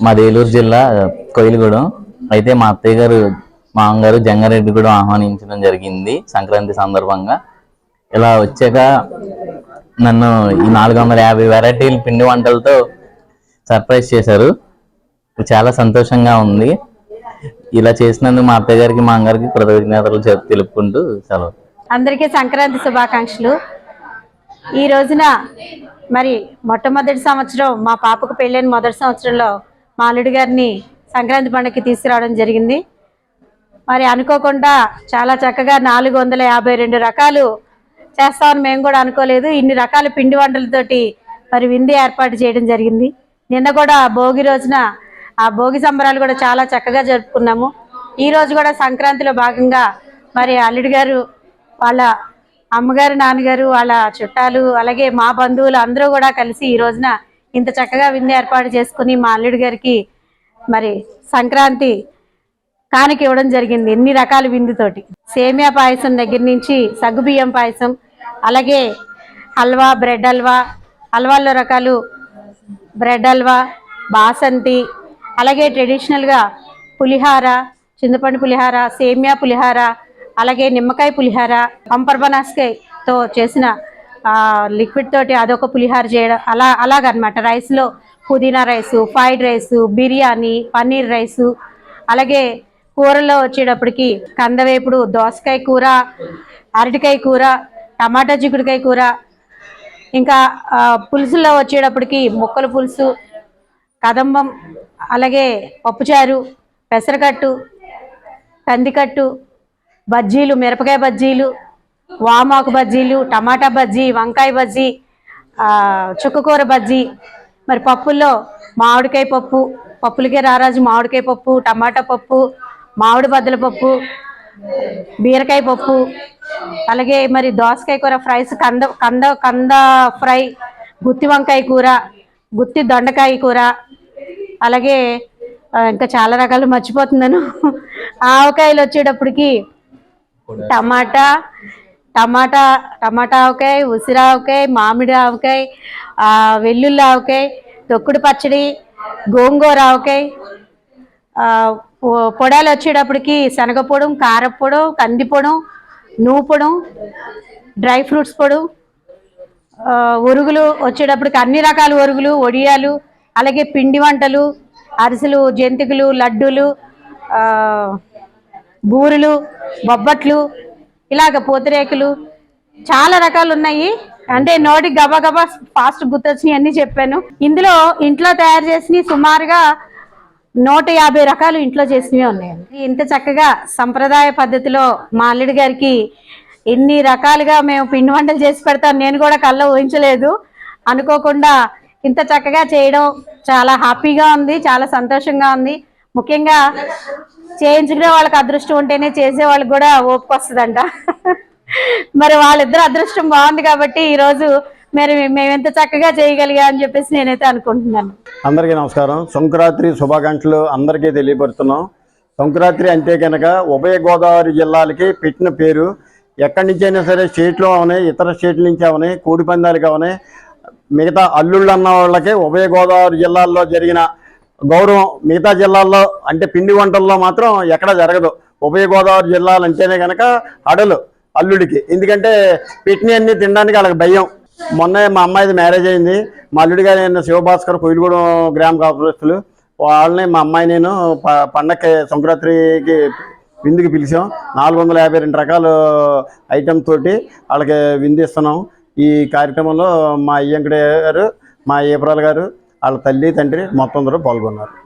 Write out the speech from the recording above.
మాది ఏలూరు జిల్లా కోయిలగూడెం. అయితే మా అత్తయ్య గారు మా అమ్మగారు జంగారెడ్డి కూడా ఆహ్వానించడం జరిగింది సంక్రాంతి సందర్భంగా. ఇలా వచ్చాక నన్ను ఈ 450 వెరైటీల పిండి వంటలతో సర్ప్రైజ్ చేశారు. చాలా సంతోషంగా ఉంది. ఇలా చేసినందుకు మా అత్తయ్య గారికి మా అమ్మగారికి కృతజ్ఞతలు తెలుపుకుంటూ సెలవు. అందరికీ సంక్రాంతి శుభాకాంక్షలు. ఈ రోజున మరి మొట్టమొదటి సంవత్సరం మా పాపకు పెళ్ళైన మొదటి సంవత్సరంలో మా అల్లుడి గారిని సంక్రాంతి పండుగకి తీసుకురావడం జరిగింది. మరి అనుకోకుండా చాలా చక్కగా 452 రకాలు చేస్తామని మేము కూడా అనుకోలేదు. ఇన్ని రకాల పిండి వంటలతోటి మరి విందు ఏర్పాటు చేయడం జరిగింది. నిన్న కూడా భోగి రోజున ఆ భోగి సంబరాలు కూడా చాలా చక్కగా జరుపుకున్నాము. ఈరోజు కూడా సంక్రాంతిలో భాగంగా మరి అల్లుడి గారు వాళ్ళ అమ్మగారు నాన్నగారు వాళ్ళ చుట్టాలు అలాగే మా బంధువులు అందరూ కూడా కలిసి ఈ రోజున ఇంత చక్కగా విందు ఏర్పాటు చేసుకుని మా అల్లుడి గారికి మరి సంక్రాంతి కానుక ఇవ్వడం జరిగింది. ఎన్ని రకాల విందుతోటి సేమియా పాయసం దగ్గర నుంచి సగ్గుబియ్యం పాయసం, అలాగే హల్వా, బ్రెడ్ హల్వా, హల్వాల్లో రకాలు బ్రెడ్ హల్వా, బాసంతి, అలాగే ట్రెడిషనల్గా పులిహార, చింతపండు పులిహార, సేమియా పులిహార, అలాగే నిమ్మకాయ పులిహార, పంపర్ బనాస్కాయతో చేసిన లిక్విడ్ తోటి అదొక పులిహార చేయడం అలాగనమాట. రైస్లో పుదీనా rice, fried rice, biryani, paneer rice, అలాగే కూరలో వచ్చేటప్పటికి కందవేపుడు, దోసకాయ కూర, అరటికాయ కూర, టమాటా చిక్కుడుకాయ కూర, ఇంకా పులుసుల్లో వచ్చేటప్పటికి ముక్కల పులుసు, కదంబం, అలాగే పప్పుచారు, పెసరకట్టు, కందికట్టు, బజ్జీలు, మిరపకాయ బజ్జీలు, వామాకు బజ్జీలు, టమాటా బజ్జీ, వంకాయ బజ్జీ, చుక్కకూర బజ్జీ, మరి పప్పుల్లో మామిడికాయ పప్పు, పప్పులకే రారాజు మామిడికాయ పప్పు, టమాటా పప్పు, మామిడి బద్దల పప్పు, బీరకాయ పప్పు, అలాగే మరి దోసకాయ కూర, ఫ్రైస్, కంద కంద కంద ఫ్రై, గుత్తి వంకాయ కూర, గుత్తి దొండకాయ కూర, అలాగే ఇంకా చాలా రకాలు మర్చిపోతున్నాను. ఆవకాయలు వచ్చేటప్పటికి టమాటా ఆవకాయ, ఉసిరి ఆవకాయ, మామిడి ఆవకాయ, వెల్లుల్లి ఆవకాయ, తొక్కుడు పచ్చడి, గోంగూర ఆవకాయ, పొడాలు వచ్చేటప్పటికి శనగపొడం, కారపొడం, కందిపొడం, నూపొడం, డ్రై ఫ్రూట్స్ పొడం, ఒరుగులు వచ్చేటప్పటికి అన్ని రకాల ఒరుగులు, వడియాలు, అలాగే పిండి వంటలు, అరిసెలు, జంతికలు, లడ్డూలు, బూరెలు, బొబ్బట్లు, ఇలాగ పూతరేకులు, చాలా రకాలు ఉన్నాయి. అంటే నోటికి గబా ఫాస్ట్ గుర్తొచ్చినాయి అన్నీ చెప్పాను. ఇందులో ఇంట్లో తయారు చేసినవి సుమారుగా 150 రకాలు ఇంట్లో చేసినవి ఉన్నాయండి. ఇంత చక్కగా సంప్రదాయ పద్ధతిలో మా అల్లుడి గారికి ఎన్ని రకాలుగా మేము పిండి వంటలు చేసి పెడతాం నేను కూడా కళ్ళ ఊహించలేదు. అనుకోకుండా ఇంత చక్కగా చేయడం చాలా హ్యాపీగా ఉంది, చాలా సంతోషంగా ఉంది. ముఖ్యంగా చేయించుకునే వాళ్ళకి అదృష్టం ఉంటేనే చేసే వాళ్ళకి కూడా ఓపిక వస్తుందంట. మరి వాళ్ళిద్దరు అదృష్టం బాగుంది కాబట్టి ఈరోజు మేము ఎంత చక్కగా చేయగలిగా అని చెప్పేసి నేనైతే అనుకుంటున్నాను. అందరికీ నమస్కారం. సంక్రాంతి శుభాకాంక్షలు అందరికీ తెలియపరుస్తున్నాం. సంక్రాంతి అంటే కనుక ఉభయ గోదావరి జిల్లాలకి పెట్టిన పేరు. ఎక్కడి నుంచి అయినా సరే స్టేట్లో అవనాయి, ఇతర స్టేట్ల నుంచి అవనాయి, కోడి పందాలకి అవనాయి, మిగతా అల్లుళ్ళు అన్న వాళ్ళకి ఉభయ గోదావరి జిల్లాల్లో జరిగిన గౌరవం మిగతా జిల్లాల్లో అంటే పిండి వంటల్లో మాత్రం ఎక్కడ జరగదు. ఉభయ గోదావరి జిల్లాలు అంటేనే కనుక అడలు అల్లుడికి. ఎందుకంటే పెట్టిన అన్నీ తినడానికి వాళ్ళకి భయం. మొన్న మా అమ్మాయిది మ్యారేజ్ అయింది. మా అల్లుడి గారు అయిన శివభాస్కర్ కోయిలగూడెం గ్రామ కాపురస్తులు వాళ్ళని మా అమ్మాయి నేను పండగకి సంక్రాంతికి విందుకి పిలిచాం. 452 రకాల ఐటమ్ తోటి వాళ్ళకి విందు ఇస్తున్నాం. ఈ కార్యక్రమంలో మా అయ్యంకడే గారు, మా ఏప్రాల్ గారు, వాళ్ళ తల్లి తండ్రి మొత్తం అందరూ పాల్గొన్నారు.